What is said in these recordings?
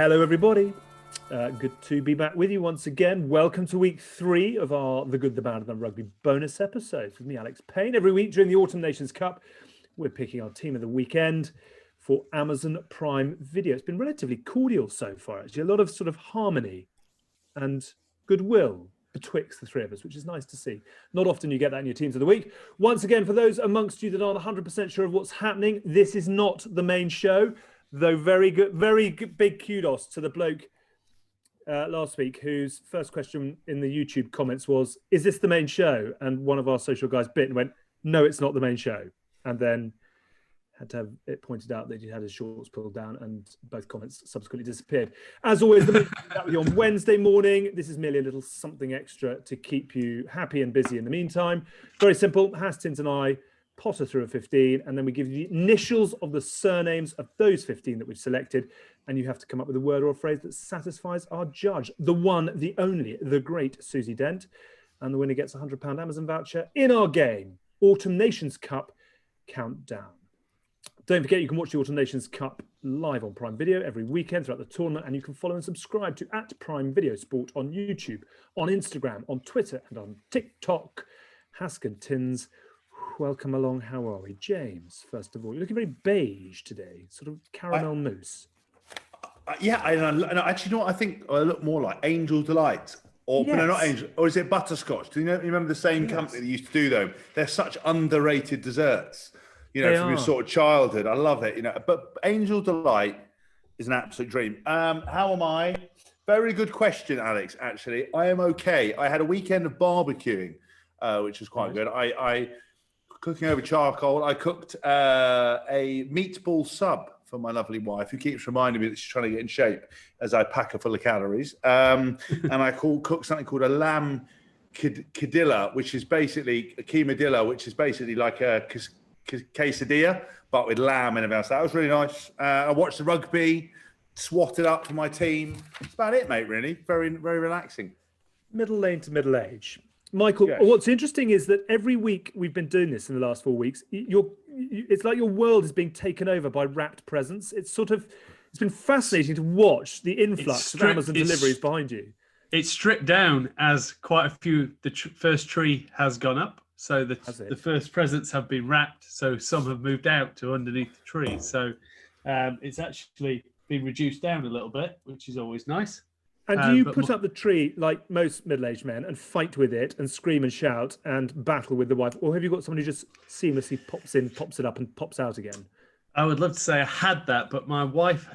Hello, everybody. Good to be back with you once again. Welcome to week 3 of our The Good, the Bad, and the Rugby bonus episodes with me, Alex Payne. Every week during the Autumn Nations Cup, we're picking our team of the weekend for Amazon Prime Video. It's been relatively cordial so far, actually. A lot of sort of harmony and goodwill betwixt the three of us, which is nice to see. Not often you get that in your teams of the week. Once again, for those amongst you that aren't 100% sure of what's happening, this is not the main show, though very good, big kudos to the bloke last week whose first question in the YouTube comments was, is this the main show? And one of our social guys bit and went, no, it's not the main show. And then had to have it pointed out that he had his shorts pulled down, and both comments subsequently disappeared. As always, the that with you on Wednesday morning. This is merely a little something extra to keep you happy and busy in the meantime. Very simple. Tins and I potter through a 15, and then we give you the initials of the surnames of those 15 that we've selected, and you have to come up with a word or a phrase that satisfies our judge, the one, the only, the great Susie Dent. And the winner gets a £100 Amazon voucher in our game, Autumn Nations Cup Countdown. Don't forget, you can watch the Autumn Nations Cup live on Prime Video every weekend throughout the tournament, and you can follow and subscribe to @PrimeVideoSport on YouTube, on Instagram, on Twitter, and on TikTok. Haskell Tins, welcome along. How are we? James, first of all, you're looking very beige today, sort of caramel mousse. Yeah, and actually, you know what? I think I look more like Angel Delight. Or, yes. No, not Angel. Or is it Butterscotch? Do you remember the same company that used to do them? They're such underrated desserts. You know, from your sort of childhood. I love it, you know. But Angel Delight is an absolute dream. How am I? Very good question, Alex, actually. I am okay. I had a weekend of barbecuing, which was quite good. I cooking over charcoal. I cooked a meatball sub for my lovely wife, who keeps reminding me that she's trying to get in shape as I pack her full of calories. And I cooked something called a lamb quedilla, which is basically a quemadilla, which is basically like a quesadilla, but with lamb and everything else. That was really nice. I watched the rugby, swatted up for my team. That's about it, mate, really. Very, very relaxing. Middle lane to middle age. Michael, yes. What's interesting is that every week we've been doing this in the last 4 weeks, it's like your world is being taken over by wrapped presents. It's been fascinating to watch the influx of Amazon deliveries behind you. It's stripped down as quite a few, the first tree has gone up. So the first presents have been wrapped. So some have moved out to underneath the tree. So it's actually been reduced down a little bit, which is always nice. And do you put up the tree like most middle-aged men and fight with it and scream and shout and battle with the wife? Or have you got someone who just seamlessly pops in, pops it up and pops out again? I would love to say I had that, but my wife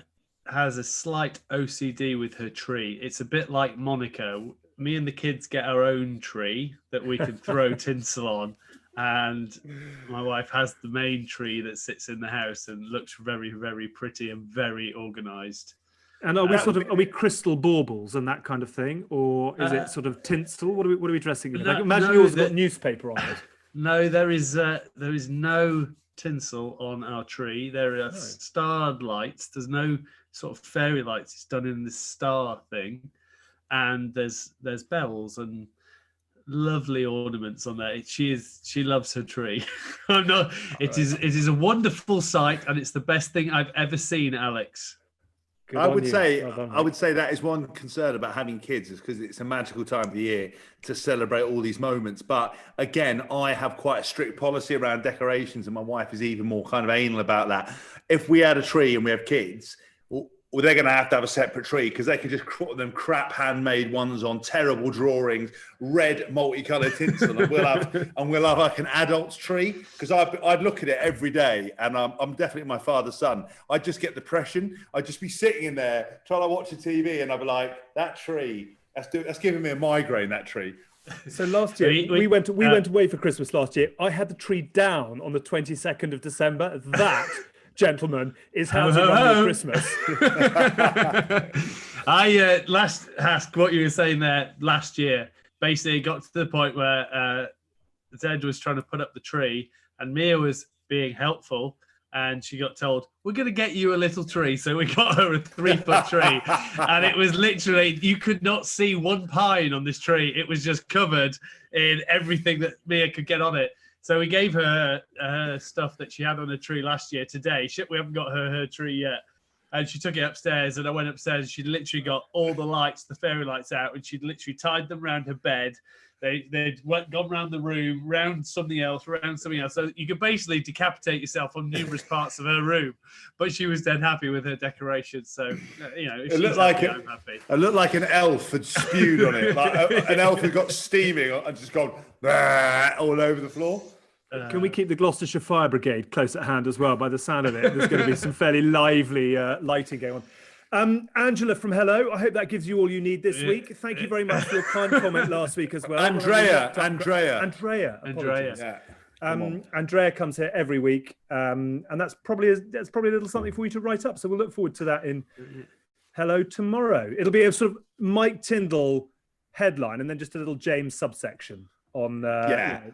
has a slight OCD with her tree. It's a bit like Monica. Me and the kids get our own tree that we can throw tinsel on. And my wife has the main tree that sits in the house and looks very, very pretty and very organised. And are we crystal baubles and that kind of thing? Or is it sort of tinsel? What are we dressing in? Like, imagine yours has got newspaper on it. No, there is no tinsel on our tree. There are starred lights. There's no sort of fairy lights. It's done in this star thing. And there's bells and lovely ornaments on there. She loves her tree. It is a wonderful sight, and it's the best thing I've ever seen, Alex. I would say that is one concern about having kids, is because it's a magical time of the year to celebrate all these moments. But again, I have quite a strict policy around decorations, and my wife is even more kind of anal about that. If we had a tree and we have kids, well, they're going to have a separate tree, because they can just put them crap handmade ones on terrible drawings, red multicolored tinsel, and we'll have like an adult's tree. Because I'd look at it every day, and I'm definitely my father's son. I'd just get depression. I'd just be sitting in there trying to watch the TV, and I'd be like, that tree, that's giving me a migraine. That tree. So last year we went away for Christmas last year. I had the tree down on the 22nd of December. That. Gentlemen, is how to run your Christmas. Hask, what you were saying there last year, basically got to the point where Zed was trying to put up the tree and Mia was being helpful, and she got told, we're going to get you a little tree. So we got her a 3-foot tree, and it was literally, you could not see one pine on this tree. It was just covered in everything that Mia could get on it. So we gave her stuff that she had on her tree last year today. We haven't got her tree yet. And she took it upstairs, and I went upstairs, and she'd literally got all the lights, the fairy lights out, and she'd literally tied them around her bed. They'd gone round the room, round something else. So you could basically decapitate yourself on numerous parts of her room. But she was dead happy with her decorations. So, if It looked like I'm happy. It looked like an elf had spewed on it. Like an elf had got steaming and just gone all over the floor. Can we keep the Gloucestershire Fire Brigade close at hand as well? By the sound of it, there's going to be some fairly lively lighting going on. Angela from Hello, I hope that gives you all you need this week. Thank you very much for your kind comment last week as well. Andrea. Yeah. Andrea comes here every week, and that's probably a little something for you to write up. So we'll look forward to that in Hello tomorrow. It'll be a sort of Mike Tindall headline, and then just a little James subsection on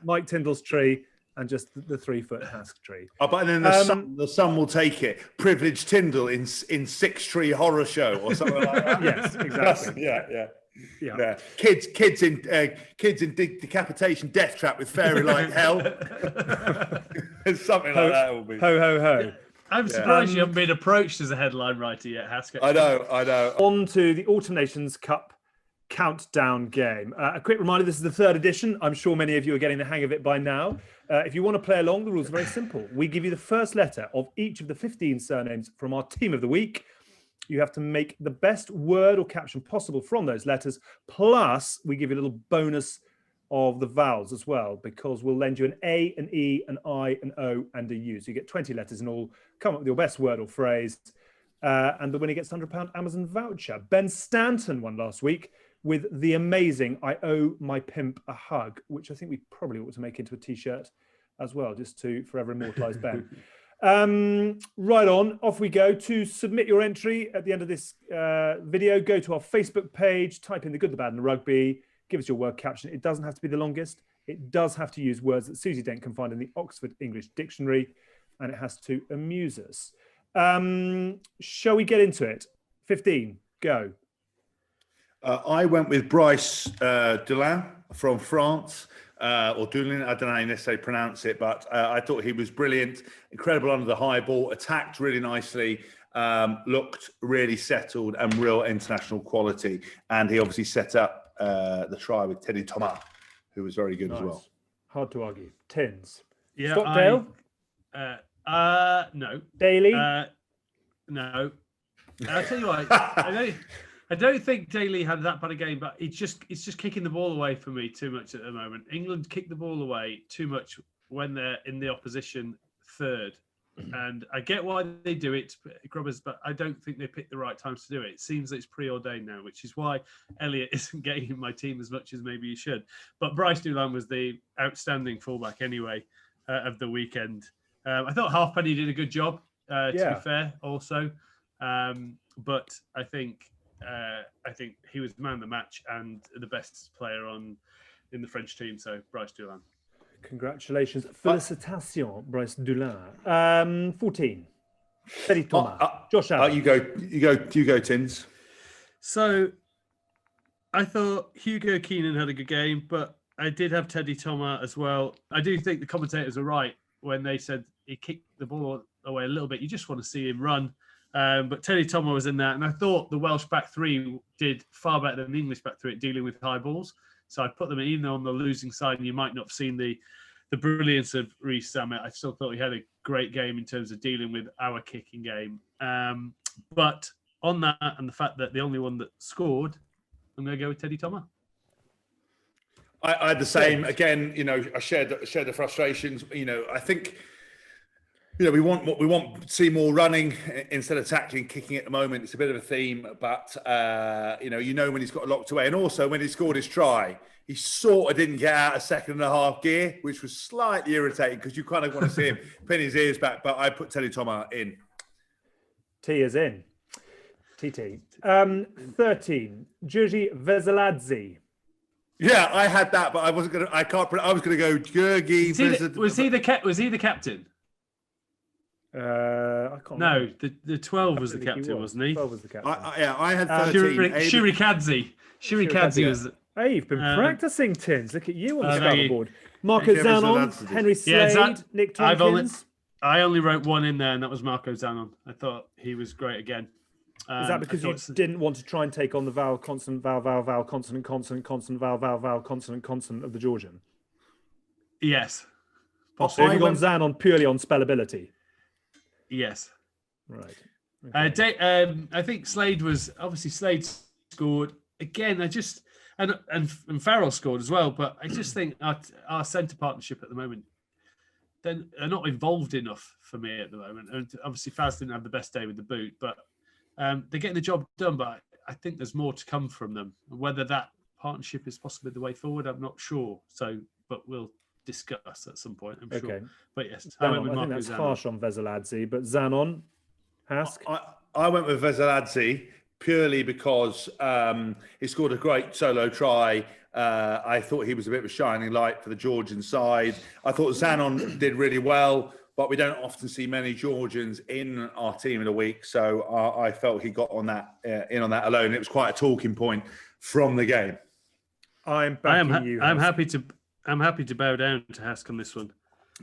Mike Tindall's tree. And just the 3-foot Haskell tree. Oh, but then the sun will take it. Privileged Tindall in 6-tree horror show or something like that. Yes, exactly. Yeah. Kids in decapitation death trap with fairy light hell. Something like that will be. Ho ho ho. I'm surprised you haven't been approached as a headline writer yet, Haskell. I know. On to the Autumn Nations Cup countdown game. A quick reminder, this is the 3rd edition. I'm sure many of you are getting the hang of it by now. If you want to play along, the rules are very simple. We give you the first letter of each of the 15 surnames from our team of the week. You have to make the best word or caption possible from those letters. Plus, we give you a little bonus of the vowels as well, because we'll lend you an A, an E, an I, an O, and a U. So you get 20 letters in all. Come up with your best word or phrase. And the winner gets £100 Amazon voucher. Ben Stanton won last week with the amazing I Owe My Pimp a Hug, which I think we probably ought to make into a T-shirt as well, just to forever immortalise Ben. Right on, off we go. To submit your entry at the end of this video, go to our Facebook page, type in the good, the bad and the rugby, give us your word caption. It doesn't have to be the longest. It does have to use words that Susie Dent can find in the Oxford English Dictionary, and it has to amuse us. Shall we get into it? 15, go. I went with Bryce Dulin from France, or Dulin, I don't know how you necessarily pronounce it, but I thought he was brilliant, incredible under the high ball, attacked really nicely, looked really settled and real international quality. And he obviously set up the try with Teddy Thomas, who was very good as well. Hard to argue. Tins. Yeah, Stockdale? No. Daly? No. I'll tell you what, I don't think Daly had that bad a game, but it's just kicking the ball away for me too much at the moment. England kick the ball away too much when they're in the opposition third. And I get why they do it, Grubbers, but I don't think they pick the right times to do it. It seems that it's preordained now, which is why Elliot isn't getting in my team as much as maybe he should. But Bryce Dulin was the outstanding fullback anyway of the weekend. I thought Halfpenny did a good job, to be fair, also. But I think he was the man of the match and the best player in the French team. So Bryce Dulin. Congratulations. Félicitations, Bryce Dulin. 14. Teddy Thomas. Josh Allen. You go, Tins. So I thought Hugo Keenan had a good game, but I did have Teddy Thomas as well. I do think the commentators are right when they said he kicked the ball away a little bit. You just want to see him run. But Teddy Thomas was in that, and I thought the Welsh back three did far better than the English back three at dealing with high balls. So I put them even on the losing side, and you might not have seen the brilliance of Reece Zammit. I still thought he had a great game in terms of dealing with our kicking game. But on that and the fact that the only one that scored, I'm going to go with Teddy Thomas. I had the same. Again, I shared the frustrations. I think. We want to see more running instead of tackling, kicking at the moment. It's a bit of a theme, but when he's got locked away, and also when he scored his try, he sort of didn't get out of 2.5 gear, which was slightly irritating because you kind of want to see him pin his ears back. But I put Teddy Thomas in. T is in. TT. 13. Georgi Veseladze. Yeah, I had that, but I wasn't gonna. I can't. I was gonna go Georgi. Was he the captain? I can't. No, the 12 was the captain, wasn't he? 12 was the captain. I had 13. Shirikadze was. Hey, you've been practicing, Tins. Look at you on the scoreboard. Marco Zanon, Henry Slade, Nick Tompkins. I only wrote one in there, and that was Marco Zanon. I thought he was great again. Is that because you didn't want to try and take on the vowel, consonant, vowel, vowel, vowel, consonant, consonant, consonant, vowel, vowel, vowel, consonant, consonant of the Georgian? Yes. So have you gone Zanon purely on spellability? Yes. Right. Okay. I think Slade scored again. And Farrell scored as well. But I just think our centre partnership at the moment, they're not involved enough for me at the moment. And obviously Faz didn't have the best day with the boot, but they're getting the job done. But I think there's more to come from them. Whether that partnership is possibly the way forward, I'm not sure. But we'll discuss at some point, I'm sure. Okay. But yes, I think that's harsh on Veseladze, but Zanon, Hask? I went with Veseladze purely because he scored a great solo try. I thought he was a bit of a shining light for the Georgian side. I thought Zanon did really well, but we don't often see many Georgians in our team in a week, so I felt he got on that in on that alone. It was quite a talking point from the game. I'm backing you. I'm happy to bow down to Hask on this one.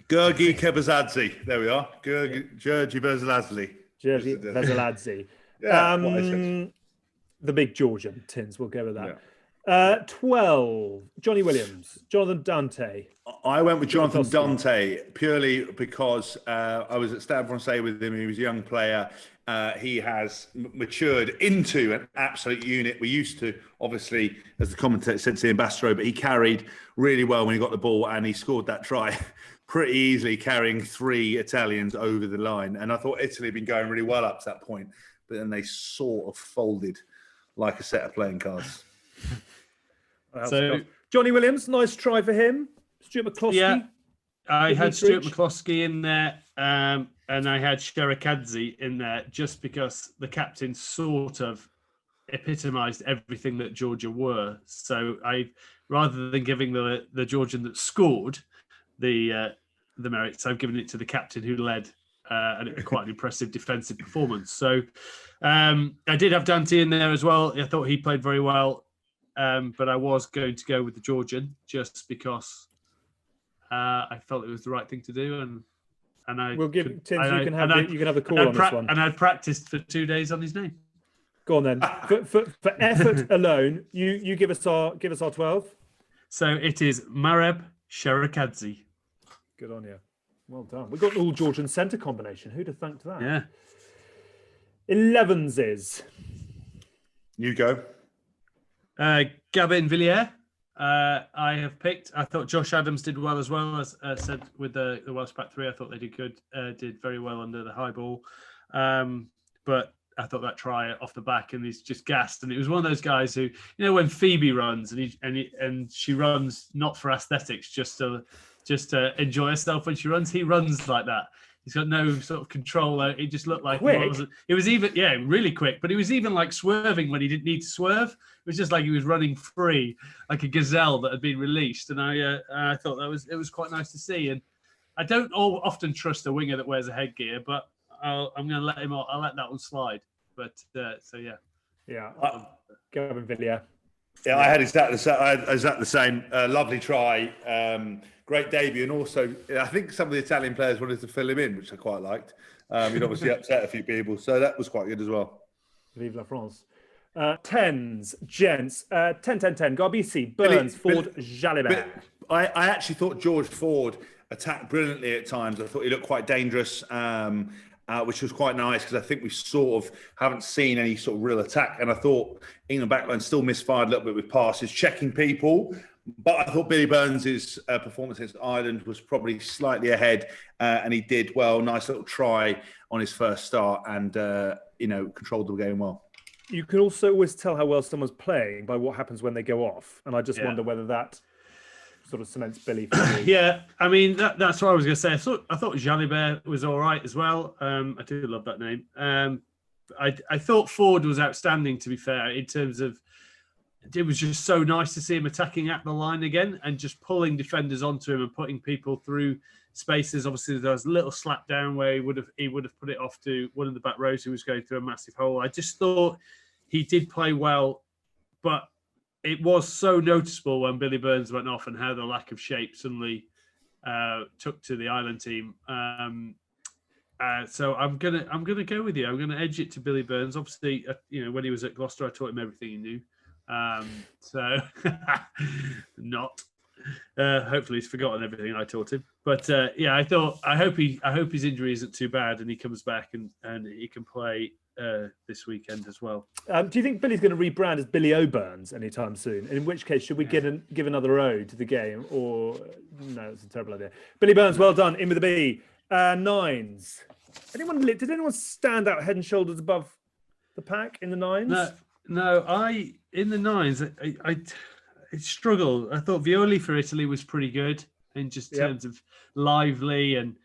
Georgi Kebazadze. There we are. Georgi Veseladze. Georgi Veseladze. The big Georgian, Tins. We'll go with that. Yeah. 12. Johnny Williams. Jonathan Dante. I went with Jonathan Dante purely because I was at Stade Francais with him. He was a young player. He has matured into an absolute unit. We used to, obviously, as the commentator said, see Bastro, but he carried really well when he got the ball and he scored that try pretty easily, carrying 3 Italians over the line. And I thought Italy had been going really well up to that point, but then they sort of folded like a set of playing cards. So Johnny Williams, nice try for him. Stuart McCloskey. Yeah, I had Stuart McCloskey in there, and I had Sherekadze in there just because the captain sort of epitomised everything that Georgia were. So rather than giving the Georgian that scored the merits, I've given it to the captain who led quite an impressive defensive performance. So I did have Dante in there as well. I thought he played very well, but I was going to go with the Georgian just because I felt it was the right thing to do, and I will give Tim. You can have the call on this one. And I'd practiced for 2 days on his name. Go on then. For effort alone, you give us our 12. So it is Mareb Sherekadze. Good on you. Well done. We've got an all Georgian centre combination. Who'd have thanked that? Yeah. 11s is. You go. Gabin Villiers. I have picked. I thought Josh Adams did well as well, as said with the Welsh back 3. I thought they did good. Did very well under the high ball. But I thought that try off the back, and he's just gassed. And it was one of those guys who, when Phoebe runs and she runs not for aesthetics, just to enjoy herself when she runs. He runs like that. He's got no sort of control. It just looked like it was even really quick. But he was even like swerving when he didn't need to swerve. It was just like he was running free, like a gazelle that had been released. And I thought it was quite nice to see. And I don't often trust a winger that wears a headgear, but I'm going to let him. I'll let that one slide. But Gavin Villiers. Yeah, I had exactly the same. Lovely try, great debut, and also I think some of the Italian players wanted to fill him in, which I quite liked. He'd obviously upset a few people, so that was quite good as well. Vive la France. 10s, gents. 10, Garbisi, Burns, Ford, Jalibert. I actually thought George Ford attacked brilliantly at times. I thought he looked quite dangerous. Which was quite nice because I think we sort of haven't seen any sort of real attack. And I thought England backline still misfired a little bit with passes, checking people. But I thought Billy Burns' performance against Ireland was probably slightly ahead, and he did well. Nice little try on his first start, and controlled the game well. You can also always tell how well someone's playing by what happens when they go off, and I just wonder whether that sort of cements Billy for me. Yeah, I mean that's what I was going to say. I thought Jalibert was all right as well. I do love that name. I thought Ford was outstanding, to be fair, in terms of it was just so nice to see him attacking at the line again and just pulling defenders onto him and putting people through spaces. Obviously, there was a little slap down where he would have put it off to one of the back rows who was going through a massive hole. I just thought he did play well, but it was so noticeable when Billy Burns went off and how the lack of shape suddenly took to the Ireland team. So I'm gonna go with you. I'm gonna edge it to Billy Burns. Obviously, when he was at Gloucester, I taught him everything he knew. So not. Hopefully, he's forgotten everything I taught him. But I hope his injury isn't too bad and he comes back and he can play this weekend as well. Do you think Billy's going to rebrand as Billy O'Burns anytime soon? In which case, should we give another O to the game? Or no, it's a terrible idea. Billy Burns, well done. In with a B. Nines. Did anyone stand out head and shoulders above the pack in the nines? No. In the nines, I struggled. I thought Violi for Italy was pretty good in just terms of lively and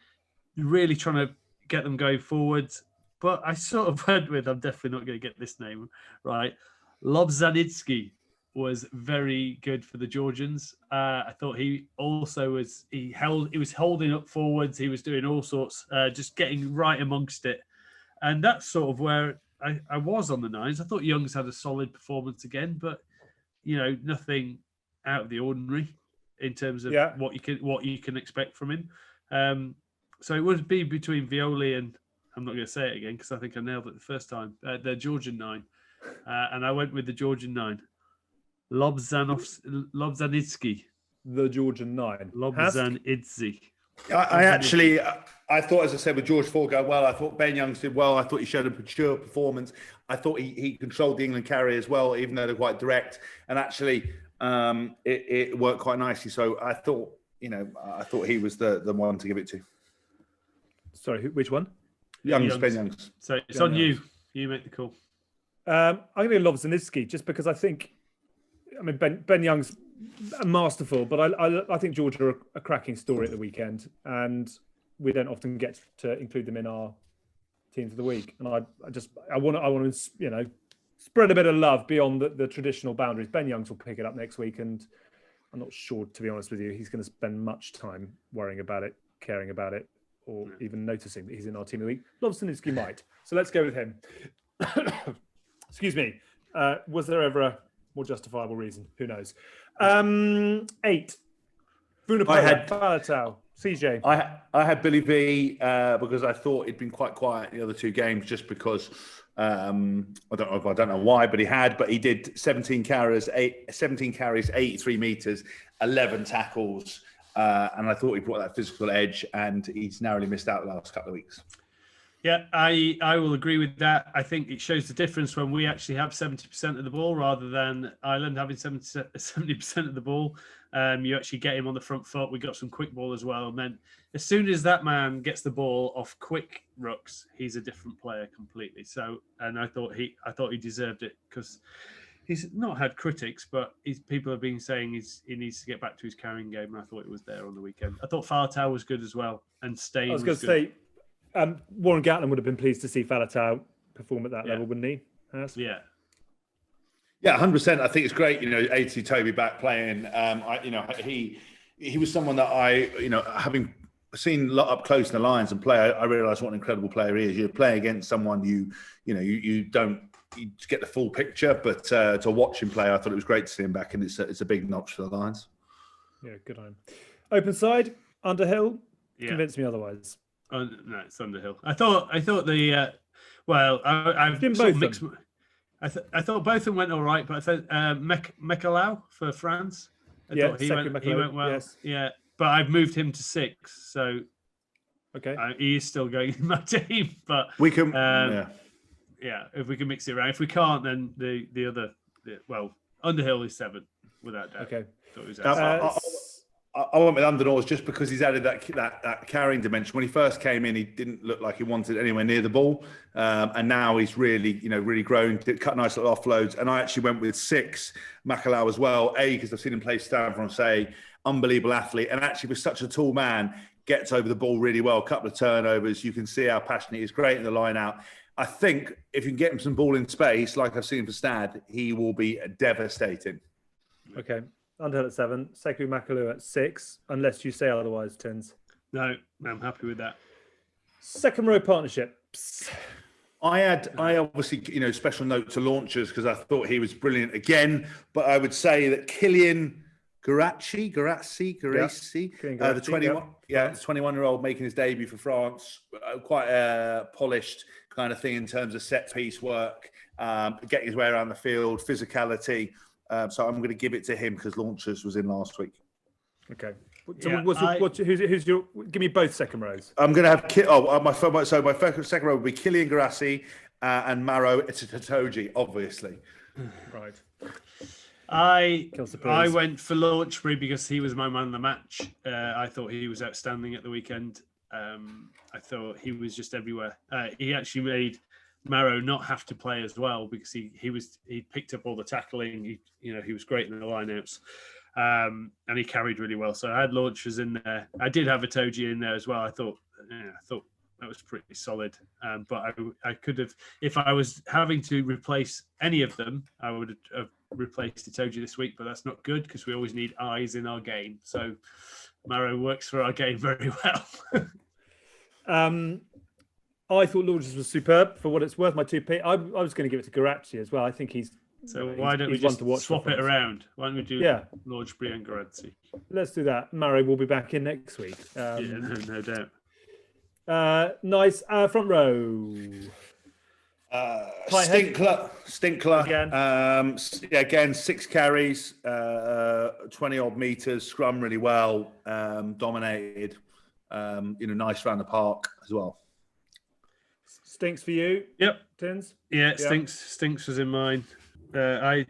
really trying to get them going forwards. But I sort of went with, I'm definitely not going to get this name right. Lobzanitsky was very good for the Georgians. I thought he also was. He was holding up forwards. He was doing all sorts, just getting right amongst it, and that's sort of where I was on the nines. I thought Young's had a solid performance again, but nothing out of the ordinary in terms of what you can expect from him. So it would be between Violi and, I'm not going to say it again because I think I nailed it the first time, the Georgian nine, and I went with the Georgian nine. Lobzanitsky. The Georgian nine. Lobzanitsky. I thought, as I said, with George Ford going well, I thought Ben Youngs did well. I thought he showed a mature performance. I thought he controlled the England carry as well, even though they're quite direct. And actually, it worked quite nicely. So I thought, he was the one to give it to. Sorry, which one? Ben Youngs. So it's on you. You make the call. I'm going to go Lobzanitsky just because I think, Ben Young's masterful, but I think Georgia are a cracking story at the weekend, and we don't often get to include them in our teams of the week. And I want to spread a bit of love beyond the traditional boundaries. Ben Youngs will pick it up next week, and I'm not sure, to be honest with you, he's going to spend much time worrying about it, caring about it, or even noticing that he's in our team of the week. Lobzanitsky might. So let's go with him. Excuse me. Was there ever a more justifiable reason? Who knows? 8. Vunipola, Faletau, CJ. I had Billy V because I thought he'd been quite quiet in the other two games, just because I don't know why, but he did 17 carries, 83 meters, 11 tackles, and I thought he brought that physical edge, and he's narrowly missed out the last couple of weeks. Yeah, I will agree with that. I think it shows the difference when we actually have 70% of the ball rather than Ireland having 70% of the ball. You actually get him on the front foot. We got some quick ball as well. And then as soon as that man gets the ball off quick rucks, he's a different player completely. So, and I thought he deserved it because he's not had critics, but people have been saying he needs to get back to his carrying game. And I thought it was there on the weekend. I thought Faletau was good as well. And Steyn was good. I was going to say, Warren Gatland would have been pleased to see Faletau perform at that level, wouldn't he? Yeah. Yeah, 100%. I think it's great, to see Toby back playing. He was someone that having seen up close in the Lions and play, I realised what an incredible player he is. You play against someone you get the full picture, but to watch him play, I thought it was great to see him back, and it's a big notch for the Lions. Yeah, good on him. Open side, Underhill, convinced me otherwise. No, it's Underhill. I thought the I've didn't sort both of mixed. I thought both of them went all right, but I thought Mekalau for France. I thought he went well. Yes. Yeah, but I've moved him to 6, so okay, he is still going in my team. But we can, if we can mix it around. If we can't, then the other, Underhill is 7 without doubt. Okay. I went with Underhill just because he's added that carrying dimension. When he first came in, he didn't look like he wanted anywhere near the ball, and now he's really grown, cut nice little offloads. And I actually went with 6, Makalau as well. Because I've seen him play Stanford, unbelievable athlete, and actually was such a tall man, gets over the ball really well. A couple of turnovers, you can see how passionate he is. Great in the line out. I think if you can get him some ball in space, like I've seen him for Stad, he will be devastating. Okay. Underhill at 7, Sekou Makalu at 6, unless you say otherwise, Tins. No, I'm happy with that. Second row partnerships. I obviously, special note to launchers because I thought he was brilliant again, but I would say that Killian Garaci, the Garaci, 21-year-old making his debut for France. Quite a polished kind of thing in terms of set piece work, getting his way around the field, physicality. So I'm going to give it to him because Launchers was in last week. Okay. So who's your? Give me both second rows. I'm going to have my second row would be Killian Garaci and Maro Itotoji, obviously. Right. I went for Launchbury because he was my man of the match. I thought he was outstanding at the weekend. I thought he was just everywhere. He actually made Maro not have to play as well because he picked up all the tackling. He was great in the lineouts, and he carried really well. So I had Launchers in there. I did have Itoji in there as well. I thought that was pretty solid. But I could have, if I was having to replace any of them, I would have replaced Itoji this week, but that's not good because we always need eyes in our game. So Maro works for our game very well. I thought Launchers was superb for what it's worth. My 2p. I was going to give it to Garaci as well. I think he's. So why don't we just swap it around? Why don't we do Launchbury and Garaci? Let's do that. Maro will be back in next week. No doubt. Nice front row. Stinkler again. Again 6 carries, 20 odd meters, scrum really well, dominated. Nice around the park as well. Stinks for you. Yep. Tins. Yeah, Stinks was in mine. I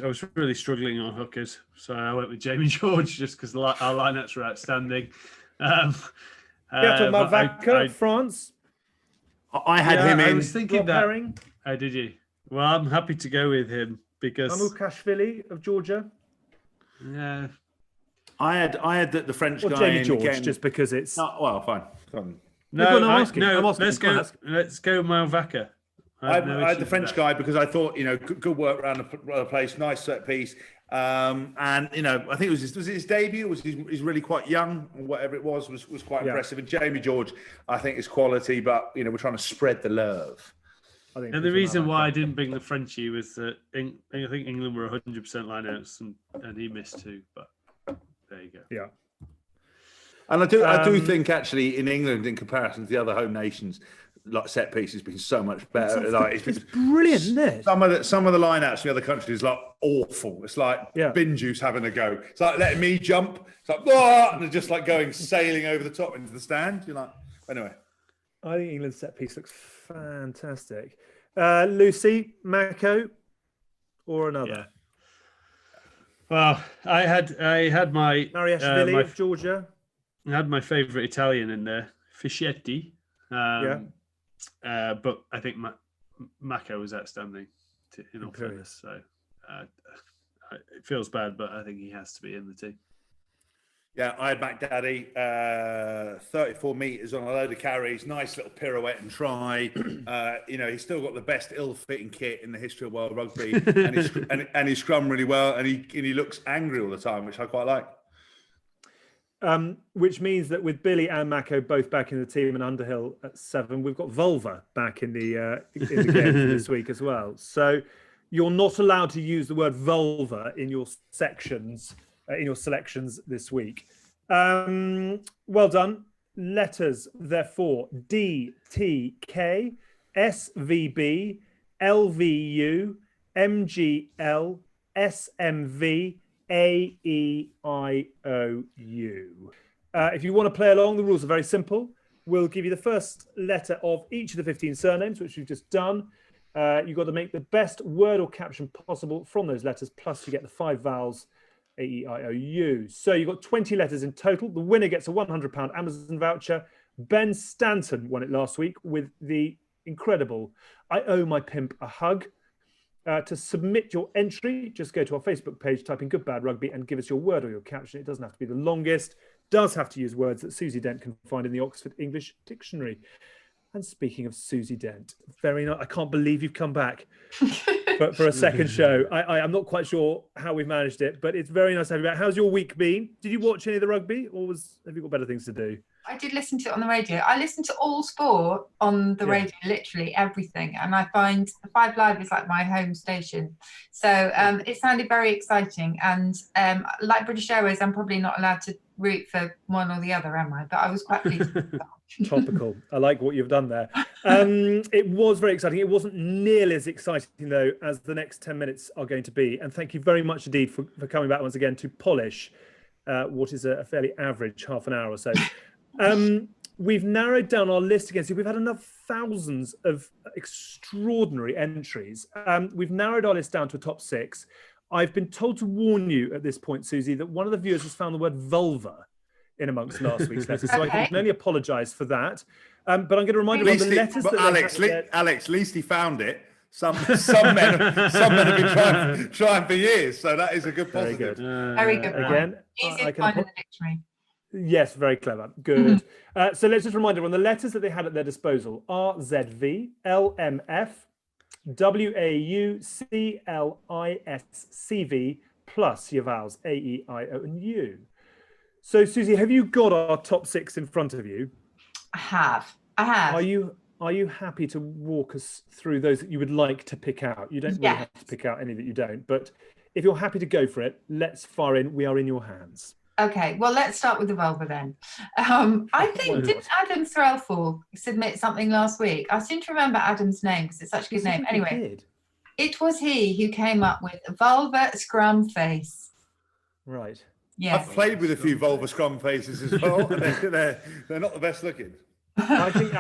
was really struggling on hookers, so I went with Jamie George just because our lineups were outstanding. Malvaca, France. I had him in. I was thinking that. Herring. Oh, did you? Well, I'm happy to go with him because Mamukashvili of Georgia. Yeah. I had the French guy Jamie George, again. just because it's. Oh, well, fine. No, let's go Malvaca. I had the French guy because I thought, good work around the place, nice set piece. And I think it was his debut, was he's really quite young, or whatever it was quite impressive. And Jamie George, I think, is quality, but we're trying to spread the love. And the reason why I didn't bring the Frenchie was that I think England were 100% lineouts and he missed 2, but there you go. Yeah. And I do think actually in England, in comparison to the other home nations, like set piece has been so much better. It's brilliant, isn't it? Some of the lineouts in the other countries like awful. It's like bin juice having a go. It's like letting me jump. It's like and they're just like going sailing over the top into the stand. You're like, anyway. I think England's set piece looks fantastic. Lucy, Mako, or another? Yeah. Well, I had my Mariashvili of Georgia. I had my favourite Italian in there, Fischetti. But I think Mako was outstanding in all fairness. So it feels bad, but I think he has to be in the team. Yeah, I had Mac Daddy, 34 metres on a load of carries, nice little pirouette and try. He's still got the best ill-fitting kit in the history of world rugby, and he scrum really well, and he looks angry all the time, which I quite like. Which means that with Billy and Mako both back in the team and Underhill at 7, we've got Vulva back in the game this week as well. So you're not allowed to use the word vulva in your sections, in your selections this week. Well done. Letters, therefore, D, T, K, SVB, LVU, MGL, SMV, aeiou. If you want to play along, the rules are very simple. We'll give you the first letter of each of the 15 surnames, which we've just done. You've got to make the best word or caption possible from those letters, plus you get the 5 vowels, aeiou. So you've got 20 letters in total. The winner gets a £100 Amazon voucher. Ben Stanton won it last week with the incredible I Owe My Pimp a Hug. To submit your entry, just go to our Facebook page, type in Good Bad Rugby and give us your word or your caption. It doesn't have to be the longest. Does have to use words that Susie Dent can find in the Oxford English Dictionary. And speaking of Susie Dent, very nice. I can't believe you've come back. for a second show. I'm not quite sure how we've managed it, but it's very nice to have you back. How's your week been? Did you watch any of the rugby, or have you got better things to do? I did listen to it on the radio. I listen to all sport on the radio, literally everything. And I find 5 Live is like my home station. So it sounded very exciting. And like British Airways, I'm probably not allowed to root for one or the other, am I? But I was quite pleased with that. Topical. I like what you've done there. It was very exciting. It wasn't nearly as exciting, though, as the next 10 minutes are going to be. And thank you very much indeed for coming back once again to polish what is a fairly average half an hour or so. We've narrowed down our list again. So we've had enough thousands of extraordinary entries. We've narrowed our list down to a top 6. I've been told to warn you at this point, Susie, that one of the viewers has found the word vulva in amongst last week's letters. So I can only apologise for that. But I'm going to remind you of the letters that Alex, at least he found it. Some men have been trying for years. So that is a good positive. Very good. Again, easy to find in the dictionary. Yes, very clever. Good. So let's just remind everyone, the letters that they had at their disposal are ZV, LMF, WAU, CLIS, CV, plus your vowels, AEIO and U. So, Susie, have you got our top 6 in front of you? I have. Are you happy to walk us through those that you would like to pick out? You don't really have to pick out any that you don't, but if you're happy to go for it, let's fire in. We are in your hands. Okay, well, let's start with the vulva then. I think, didn't Adam Threlfall submit something last week? I seem to remember Adam's name because it's such a good name. Anyway, it was he who came up with vulva scrum face. Right. Yes. I've played with a few vulva scrum faces as well, and they're not the best looking. I think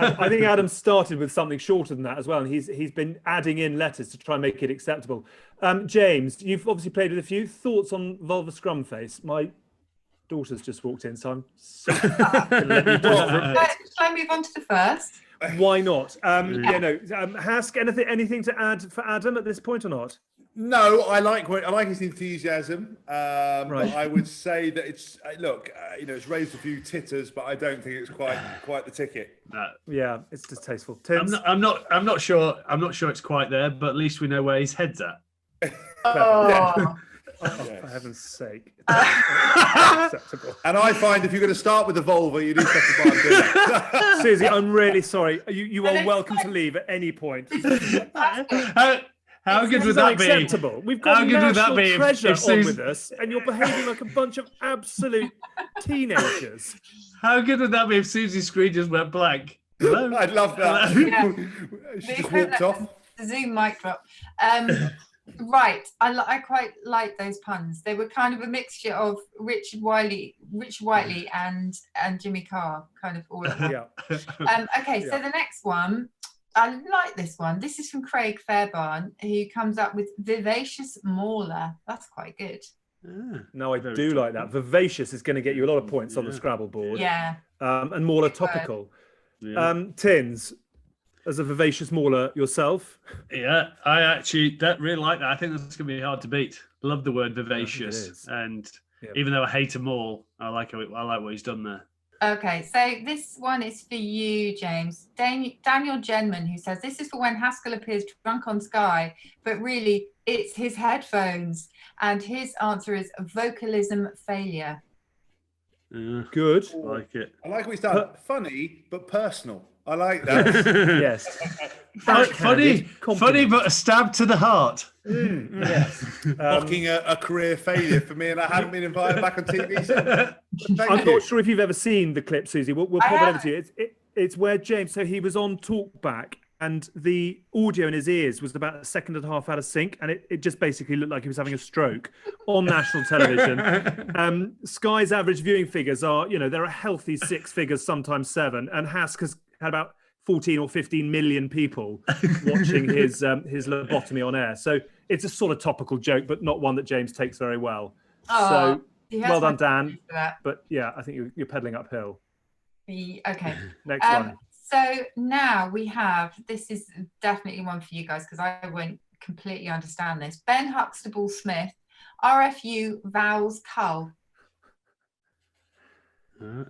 Adam started with something shorter than that as well, and he's been adding in letters to try and make it acceptable. James, you've obviously played with a few. Thoughts on vulva scrum face? My daughter's just walked in, so I'm going to let you talk. Shall I move on to the first? Why not? Hask, anything to add for Adam at this point or not? No, I like his enthusiasm. But I would say that it's it's raised a few titters, but I don't think it's quite the ticket. Yeah, it's distasteful. I'm not sure it's quite there, but at least we know where his head's at. For heaven's sake. Acceptable. And I find if you're going to start with the vulva, you need to have to buy a Susie, I'm really sorry. You are welcome to leave at any point. How good would that be? Acceptable. We've got national treasure on with us, and you're behaving like a bunch of absolute teenagers. How good would that be if Susie's screen just went blank? Hello? I'd love that. Yeah. She just walked off. The Zoom mic drop. Right, I quite like those puns. They were kind of a mixture of Richard Whiteley and Jimmy Carr, kind of all at once. Okay, so the next one, I like this one. This is from Craig Fairbairn, who comes up with vivacious mauler. That's quite good. No, I do like that. Vivacious is going to get you a lot of points on the Scrabble board. Yeah. And mauler topical. Yeah. Tins, as a vivacious mauler yourself. Yeah, I actually really like that. I think that's going to be hard to beat. Love the word vivacious, and even though I hate them all, I like what he's done there. Okay, so this one is for you, James. Daniel Genman, who says, this is for when Haskell appears drunk on Sky, but really it's his headphones. And his answer is vocalism failure. Good. I like it. I like what he's done. Funny, but personal. I like that. Yes. Funny, but a stab to the heart. Yes. Mocking a career failure for me, and I haven't been invited back on TV. So I'm not sure if you've ever seen the clip, Susie. We'll pop it over to you. It's where James, so he was on Talkback, and the audio in his ears was about a second and a half out of sync, and it just basically looked like he was having a stroke on national television. Sky's average viewing figures are, they're a healthy 6 figures, sometimes 7, and Hask has had about 14 or 15 million people watching his lobotomy on air. So it's a sort of topical joke, but not one that James takes very well. So well done, Dan. But yeah, I think you're pedaling uphill. Okay. Next one. So now we have, this is definitely one for you guys because I won't completely understand this. Ben Huxtable Smith, RFU vowels cull.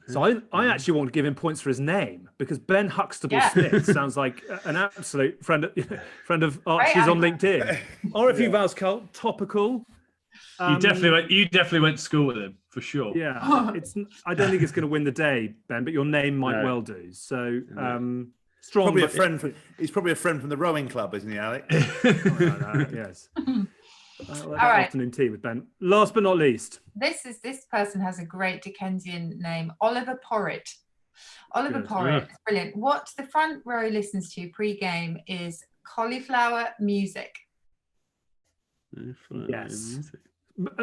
So I actually want to give him points for his name, because Ben Huxtable Smith sounds like an absolute friend of Archie's on LinkedIn. RFU Haskell, topical. You definitely went to school with him for sure. Yeah, I don't think it's going to win the day, Ben, but your name might well do. So strong. Probably a friend. He's probably a friend from the rowing club, isn't he, Alex? Yes. All right. Afternoon tea with Ben. Last but not least, this person has a great Dickensian name, Oliver Porritt. Oliver Porritt, brilliant. What the front row listens to pre-game is cauliflower music. Yes.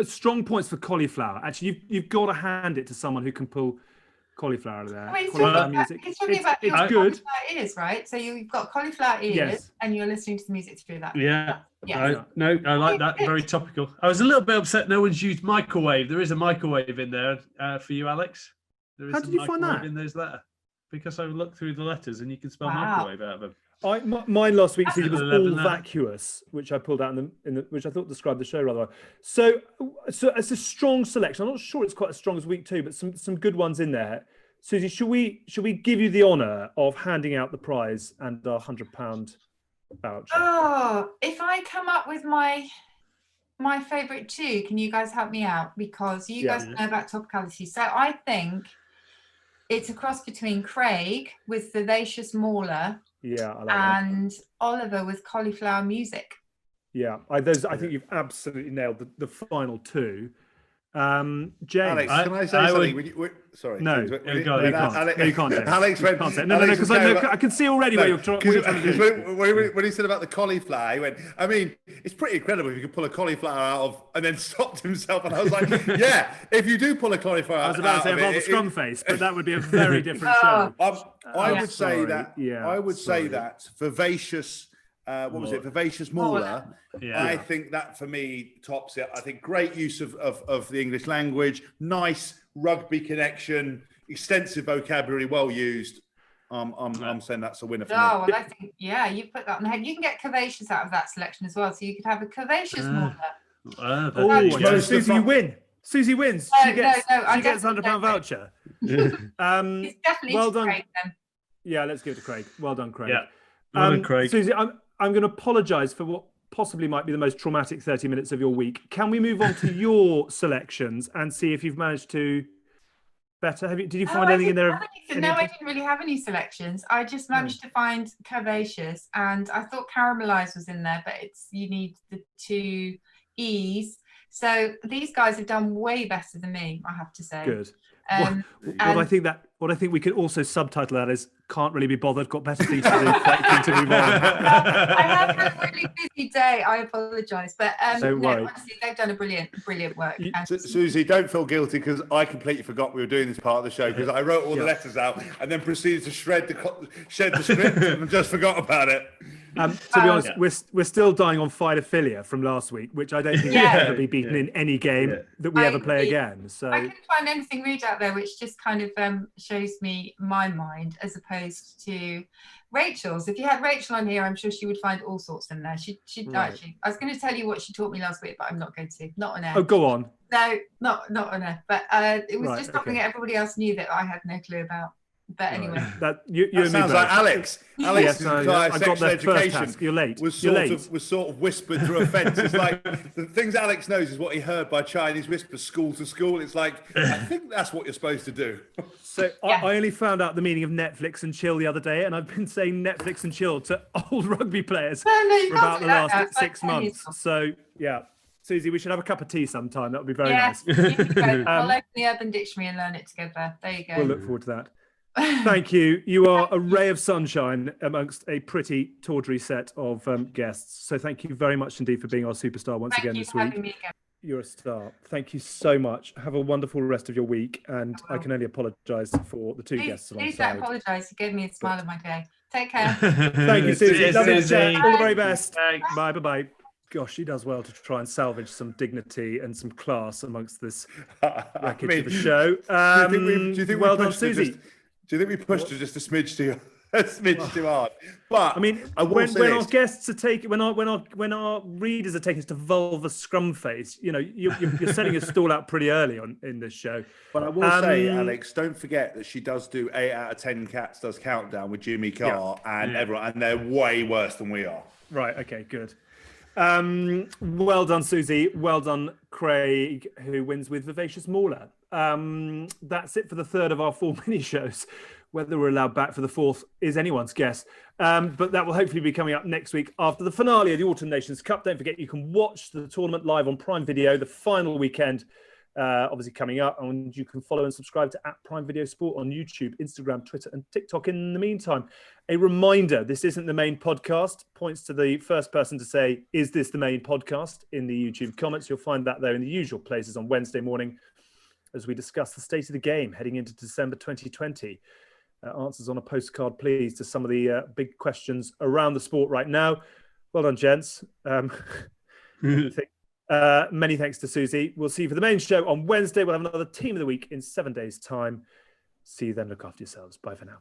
Strong points for cauliflower. Actually, you've got to hand it to someone who can pull cauliflower out of there. He's cauliflower music. He's talking about it's good. Cauliflower ears, right? So you've got cauliflower ears, and you're listening to the music through that. Yeah. I like that. Very topical. I was a little bit upset no one's used microwave. There is a microwave in there for you, Alex. There is How did you find that? In those letters. Because I looked through the letters and you can spell microwave out of them. Mine last week was all vacuous, which I pulled out which I thought described the show rather well. So it's a strong selection. I'm not sure it's quite as strong as week 2, but some good ones in there. Susie, should we give you the honour of handing out the prize and our £100 voucher? Oh, if I come up with my favourite 2, can you guys help me out? Because you guys know about topicality. So I think it's a cross between Craig with Vivacious Mauler and Oliver with cauliflower music. Yeah, I think you've absolutely nailed the final 2. James, Alex, can I say something? Sorry. No, you can't. Alex went. No, because I can see already what you're trying to do. When he said about the cauliflower, he went, I mean, it's pretty incredible if you could pull a cauliflower out of, and then stopped himself. And I was like, yeah, if you do pull a cauliflower out I was about to say about the scrum face, but that would be a very different show. I would say that Vivacious. What was it? Vivacious Mauler. I think that for me tops it. I think great use of the English language, nice rugby connection, extensive vocabulary, well used. I'm saying that's a winner for me. Oh, well, I think you put that on the head. You can get curvaceous out of that selection as well. So you could have a curvaceous Mauler. Susie win. Susie wins. She gets £100 voucher. It's definitely well done. Craig, then. Yeah, let's give it to Craig. Well done, Craig. Yeah. Well done, Craig. Susie, I'm going to apologise for what possibly might be the most traumatic 30 minutes of your week. Can we move on to your selections and see if you've managed to better? Did you find anything in there? No, I didn't really have any selections. I just managed to find curvaceous, and I thought caramelized was in there, but you need the 2 E's. So these guys have done way better than me, I have to say. Good. What I think we could also subtitle that is can't really be bothered, got better things to do, quite to move on. I have had a really busy day. I apologise, but honestly, they've done a brilliant work. Susie, don't feel guilty because I completely forgot we were doing this part of the show because I wrote all the letters out and then proceeded to shed the script and just forgot about it. To be honest, we're still dying on Phytophilia from last week, which I don't think will ever be beaten in any game that we ever play again. So I couldn't find anything rude out there, which just kind of shows me my mind as opposed to Rachel's. If you had Rachel on here, I'm sure she would find all sorts in there. She'd actually. I was going to tell you what she taught me last week, but I'm not going to. Not on air. Oh, go on. No, not on air. But it was just something that everybody else knew that I had no clue about. But anyway, that sounds like Alex. Alex's entire sexual education You're late. was sort of whispered through a fence. It's like the things Alex knows is what he heard by Chinese whispers, school to school. It's like I think that's what you're supposed to do. So I only found out the meaning of Netflix and chill the other day, and I've been saying Netflix and chill to old rugby players for about the last 6 months. So yeah. Susie, we should have a cup of tea sometime. That would be very nice. I'll open the Urban Dictionary and learn it together. There you go. We'll look forward to that. Thank you. You are a ray of sunshine amongst a pretty tawdry set of guests. So thank you very much indeed for being our superstar once again this week. Having me again. You're a star. Thank you so much. Have a wonderful rest of your week. And I can only apologise for the 2 guests alongside. Please don't apologise. You gave me a smile of my day. Take care. Thank you, Susie. Lovely to chat. All the very best. Bye. Bye-bye. Gosh, she does well to try and salvage some dignity and some class amongst this wreckage of a show. Do you think well done, Susie. Do you think we pushed her just a smidge to you? a smidge too hard. But I mean, when our guests are taking, when our readers are taking us to vulva scrum face, you know, you're setting a stall out pretty early in this show. But I will say, Alex, don't forget that she does do 8 out of 10 cats does countdown with Jimmy Carr and everyone, and they're way worse than we are. Right. Okay. Good. Well done, Susie. Well done, Craig, who wins with Vivacious Mauler. That's it for the third of our 4 mini shows. Whether we're allowed back for the fourth is anyone's guess. But that will hopefully be coming up next week after the finale of the Autumn Nations Cup. Don't forget, you can watch the tournament live on Prime Video, the final weekend, obviously coming up. And you can follow and subscribe to @Prime Video Sport on YouTube, Instagram, Twitter, and TikTok in the meantime. A reminder, this isn't the main podcast. Points to the first person to say, is this the main podcast, in the YouTube comments. You'll find that there in the usual places on Wednesday morning as we discuss the state of the game heading into December 2020. Answers on a postcard, please, to some of the big questions around the sport right now. Well done, gents. Many thanks to Susie. We'll see you for the main show on Wednesday. We'll have another Team of the Week in 7 days' time. See you then. Look after yourselves. Bye for now.